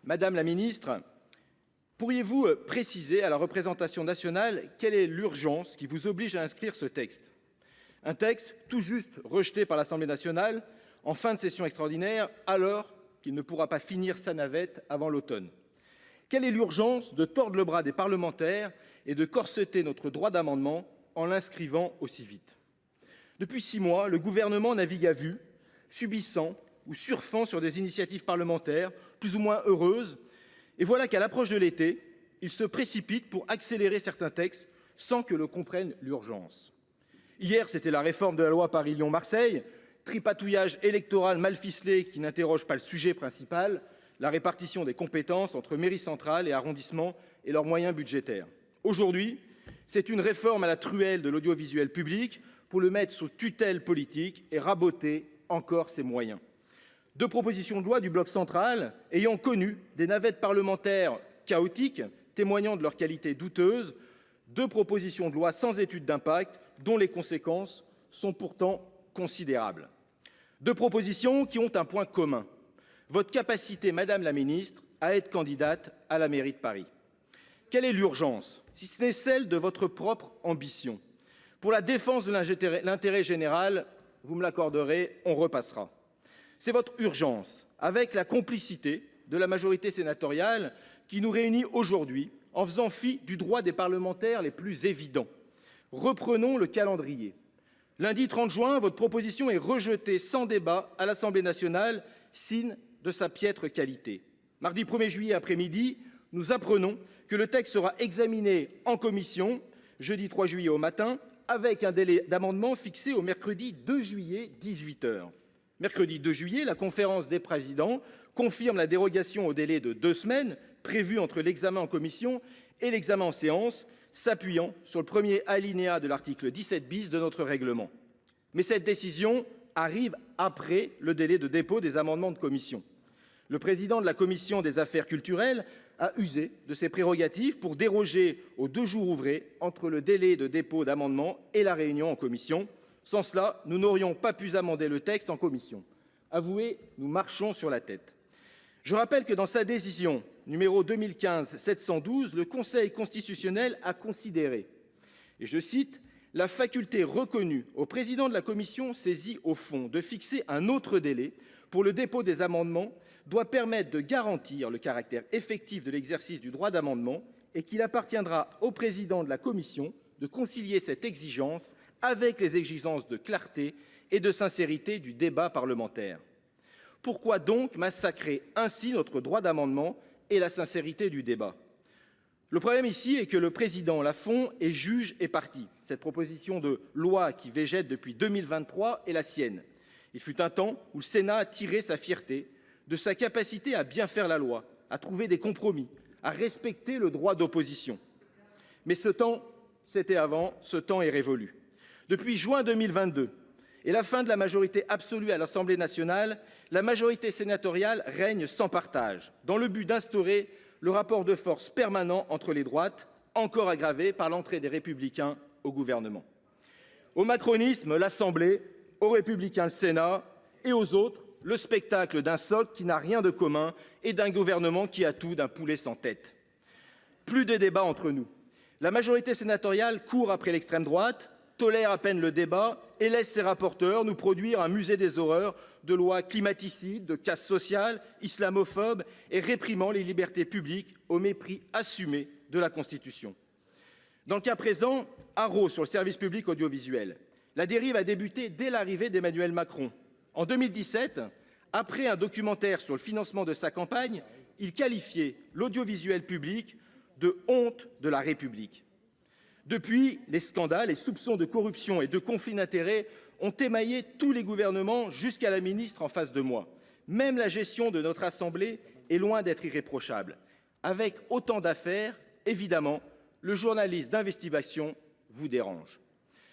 Madame la ministre, pourriez-vous préciser à la représentation nationale quelle est l'urgence qui vous oblige à inscrire ce texte? Un texte tout juste rejeté par l'Assemblée nationale en fin de session extraordinaire, alors qu'il ne pourra pas finir sa navette avant l'automne. Quelle est l'urgence de tordre le bras des parlementaires et de corseter notre droit d'amendement en l'inscrivant aussi vite? Depuis 6 mois, le gouvernement navigue à vue, subissant ou surfant sur des initiatives parlementaires plus ou moins heureuses. Et voilà qu'à l'approche de l'été, il se précipite pour accélérer certains textes sans que l'on comprenne l'urgence. Hier, c'était la réforme de la loi Paris-Lyon-Marseille, tripatouillage électoral mal ficelé qui n'interroge pas le sujet principal, la répartition des compétences entre mairies centrales et arrondissements et leurs moyens budgétaires. Aujourd'hui, c'est une réforme à la truelle de l'audiovisuel public pour le mettre sous tutelle politique et raboter encore ses moyens. 2 propositions de loi du bloc central ayant connu des navettes parlementaires chaotiques, témoignant de leur qualité douteuse, 2 propositions de loi sans étude d'impact dont les conséquences sont pourtant considérables. 2 propositions qui ont un point commun: votre capacité, Madame la Ministre, à être candidate à la mairie de Paris. Quelle est l'urgence, si ce n'est celle de votre propre ambition? Pour la défense de l'intérêt général, vous me l'accorderez, on repassera. C'est votre urgence, avec la complicité de la majorité sénatoriale, qui nous réunit aujourd'hui en faisant fi du droit des parlementaires les plus évidents. Reprenons le calendrier. Lundi 30 juin, votre proposition est rejetée sans débat à l'Assemblée nationale, signe de sa piètre qualité. Mardi 1er juillet après-midi, nous apprenons que le texte sera examiné en commission jeudi 3 juillet au matin, avec un délai d'amendement fixé au mercredi 2 juillet 18 h. Mercredi 2 juillet, la conférence des présidents confirme la dérogation au délai de 2 semaines prévu entre l'examen en commission et l'examen en séance, s'appuyant sur le premier alinéa de l'article 17 bis de notre règlement. Mais cette décision arrive après le délai de dépôt des amendements de commission. Le président de la commission des affaires culturelles a usé de ses prérogatives pour déroger aux 2 jours ouvrés entre le délai de dépôt d'amendements et la réunion en commission. Sans cela, nous n'aurions pas pu amender le texte en commission. Avouez, nous marchons sur la tête. Je rappelle que dans sa décision numéro 2015-712, le Conseil constitutionnel a considéré, et je cite, « la faculté reconnue au président de la commission saisie au fond de fixer un autre délai pour le dépôt des amendements doit permettre de garantir le caractère effectif de l'exercice du droit d'amendement et qu'il appartiendra au président de la commission de concilier cette exigence avec les exigences de clarté et de sincérité du débat parlementaire. » Pourquoi donc massacrer ainsi notre droit d'amendement et la sincérité du débat? Le problème ici est que le président Lafont est juge et partie. Cette proposition de loi qui végète depuis 2023 est la sienne. Il fut un temps où le Sénat a tiré sa fierté de sa capacité à bien faire la loi, à trouver des compromis, à respecter le droit d'opposition. Mais ce temps, c'était avant, ce temps est révolu. Depuis juin 2022 et la fin de la majorité absolue à l'Assemblée nationale, la majorité sénatoriale règne sans partage, dans le but d'instaurer le rapport de force permanent entre les droites, encore aggravé par l'entrée des Républicains au gouvernement. Au macronisme, l'Assemblée, aux Républicains, le Sénat, et aux autres, le spectacle d'un socle qui n'a rien de commun et d'un gouvernement qui a tout d'un poulet sans tête. Plus de débat entre nous. La majorité sénatoriale court après l'extrême droite, tolère à peine le débat et laisse ses rapporteurs nous produire un musée des horreurs de lois climaticides, de casse sociale, islamophobes et réprimant les libertés publiques au mépris assumé de la Constitution. Dans le cas présent, haro sur le service public audiovisuel. La dérive a débuté dès l'arrivée d'Emmanuel Macron. En 2017, après un documentaire sur le financement de sa campagne, il qualifiait l'audiovisuel public de honte de la République. Depuis, les scandales et soupçons de corruption et de conflits d'intérêts ont émaillé tous les gouvernements jusqu'à la ministre en face de moi. Même la gestion de notre Assemblée est loin d'être irréprochable. Avec autant d'affaires, évidemment, le journaliste d'investigation vous dérange.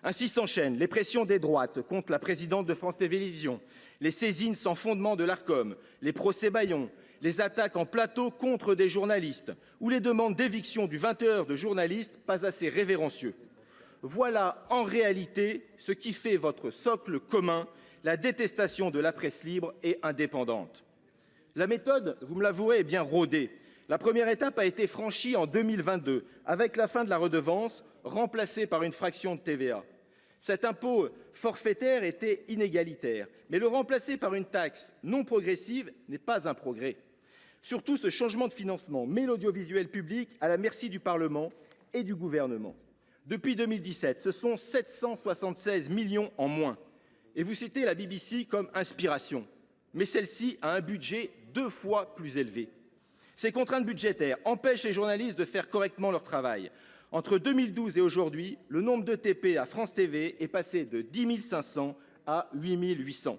Ainsi s'enchaînent les pressions des droites contre la présidente de France Télévisions, les saisines sans fondement de l'Arcom, les procès bâillons, les attaques en plateau contre des journalistes ou les demandes d'éviction du 20h de journalistes pas assez révérencieux. Voilà en réalité ce qui fait votre socle commun, la détestation de la presse libre et indépendante. La méthode, vous me l'avouerez, est bien rodée. La première étape a été franchie en 2022 avec la fin de la redevance, remplacée par une fraction de TVA. Cet impôt forfaitaire était inégalitaire, mais le remplacer par une taxe non progressive n'est pas un progrès. Surtout, ce changement de financement met l'audiovisuel public à la merci du Parlement et du gouvernement. Depuis 2017, ce sont 776 millions en moins. Et vous citez la BBC comme inspiration. Mais celle-ci a un budget 2 fois plus élevé. Ces contraintes budgétaires empêchent les journalistes de faire correctement leur travail. Entre 2012 et aujourd'hui, le nombre de TP à France TV est passé de 10 500 à 8 800.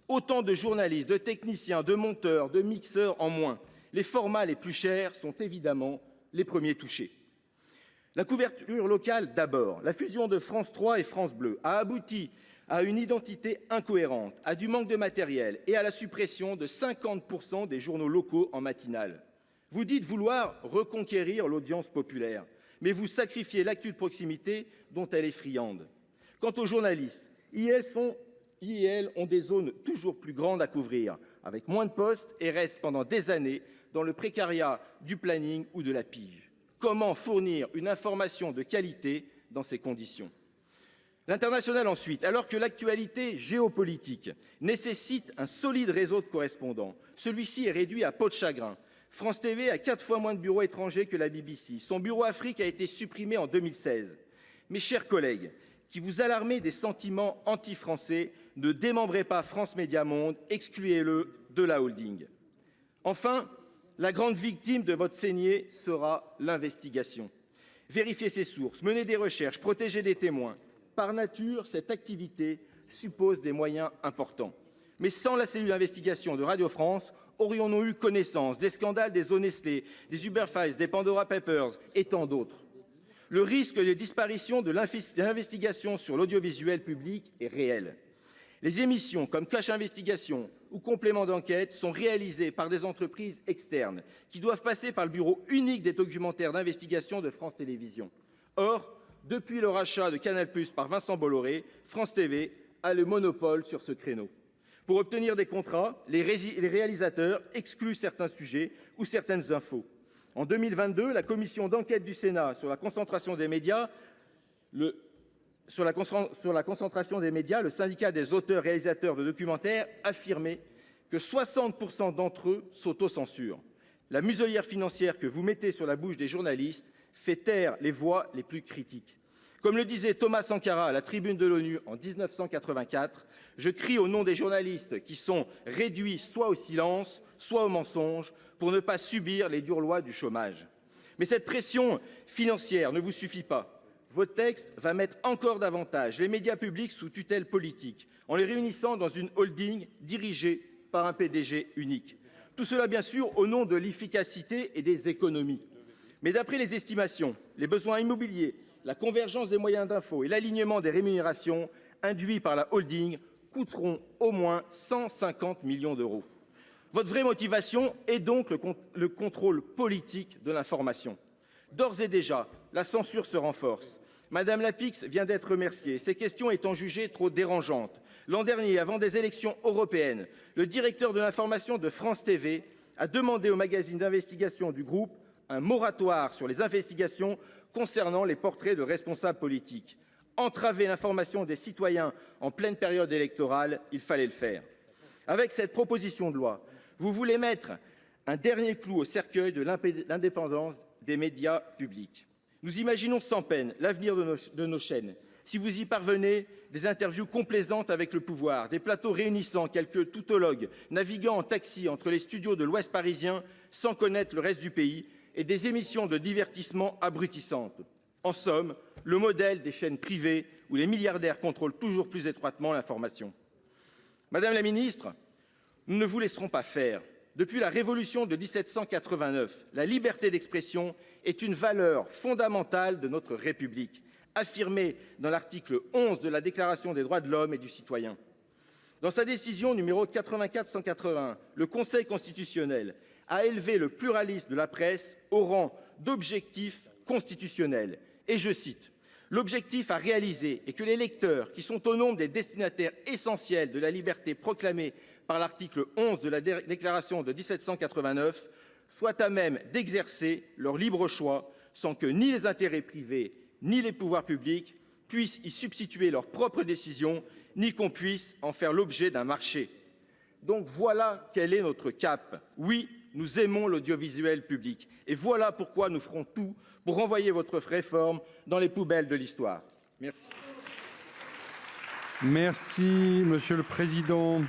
Autant de journalistes, de techniciens, de monteurs, de mixeurs en moins. Les formats les plus chers sont évidemment les premiers touchés. La couverture locale d'abord. La fusion de France 3 et France Bleu a abouti à une identité incohérente, à du manque de matériel et à la suppression de 50% des journaux locaux en matinale. Vous dites vouloir reconquérir l'audience populaire, mais vous sacrifiez l'actu de proximité dont elle est friande. Quant aux journalistes, ils ont des zones toujours plus grandes à couvrir, avec moins de postes et restent pendant des années dans le précariat du planning ou de la pige. Comment fournir une information de qualité dans ces conditions ? L'international ensuite, alors que l'actualité géopolitique nécessite un solide réseau de correspondants, celui-ci est réduit à peau de chagrin. France TV a 4 fois moins de bureaux étrangers que la BBC. Son bureau Afrique a été supprimé en 2016. Mes chers collègues, qui vous alarmez des sentiments anti-français, ne démembrez pas France Médias Monde, excluez-le de la holding. Enfin, la grande victime de votre saignée sera l'investigation. Vérifier ses sources, mener des recherches, protéger des témoins. Par nature, cette activité suppose des moyens importants. Mais sans la cellule d'investigation de Radio France, aurions-nous eu connaissance des scandales des eaux Nestlé, des Uber Files, des Pandora Papers et tant d'autres ? Le risque de disparition de l'investigation sur l'audiovisuel public est réel. Les émissions comme Cache Investigation ou Complément d'enquête sont réalisées par des entreprises externes qui doivent passer par le bureau unique des documentaires d'investigation de France Télévisions. Or, depuis le rachat de Canal+ par Vincent Bolloré, France TV a le monopole sur ce créneau. Pour obtenir des contrats, les réalisateurs excluent certains sujets ou certaines infos. En 2022, la commission d'enquête du Sénat sur la concentration des médias, le syndicat des auteurs-réalisateurs de documentaires affirmait que 60% d'entre eux s'autocensurent. La muselière financière que vous mettez sur la bouche des journalistes fait taire les voix les plus critiques. Comme le disait Thomas Sankara à la tribune de l'ONU en 1984, « Je crie au nom des journalistes qui sont réduits soit au silence, soit au mensonge, pour ne pas subir les dures lois du chômage. » Mais cette pression financière ne vous suffit pas. Votre texte va mettre encore davantage les médias publics sous tutelle politique, en les réunissant dans une holding dirigée par un PDG unique. Tout cela, bien sûr, au nom de l'efficacité et des économies. Mais d'après les estimations, les besoins immobiliers, la convergence des moyens d'info et l'alignement des rémunérations induits par la holding coûteront au moins 150 millions d'euros. Votre vraie motivation est donc le contrôle politique de l'information. D'ores et déjà, la censure se renforce. Madame Lapix vient d'être remerciée, ces questions étant jugées trop dérangeantes. L'an dernier, avant des élections européennes, le directeur de l'information de France TV a demandé au magazine d'investigation du groupe un moratoire sur les investigations concernant les portraits de responsables politiques. Entraver l'information des citoyens en pleine période électorale, il fallait le faire. Avec cette proposition de loi, vous voulez mettre un dernier clou au cercueil de l'indépendance des médias publics. Nous imaginons sans peine l'avenir de nos chaînes. Si vous y parvenez, des interviews complaisantes avec le pouvoir, des plateaux réunissant quelques toutologues naviguant en taxi entre les studios de l'Ouest parisien sans connaître le reste du pays et des émissions de divertissement abrutissantes. En somme, le modèle des chaînes privées où les milliardaires contrôlent toujours plus étroitement l'information. Madame la ministre, nous ne vous laisserons pas faire. Depuis la Révolution de 1789, la liberté d'expression est une valeur fondamentale de notre République, affirmée dans l'article 11 de la Déclaration des droits de l'homme et du citoyen. Dans sa décision numéro 84-181, le Conseil constitutionnel a élevé le pluralisme de la presse au rang d'objectif constitutionnel. Et je cite, L'objectif à réaliser est que les lecteurs, qui sont au nombre des destinataires essentiels de la liberté proclamée par l'article 11 de la Déclaration de 1789, soient à même d'exercer leur libre choix sans que ni les intérêts privés ni les pouvoirs publics puissent y substituer leurs propres décisions, ni qu'on puisse en faire l'objet d'un marché. Donc voilà quel est notre cap. Oui, nous aimons l'audiovisuel public. Et voilà pourquoi nous ferons tout pour renvoyer votre réforme dans les poubelles de l'histoire. Merci. Merci, Monsieur le Président.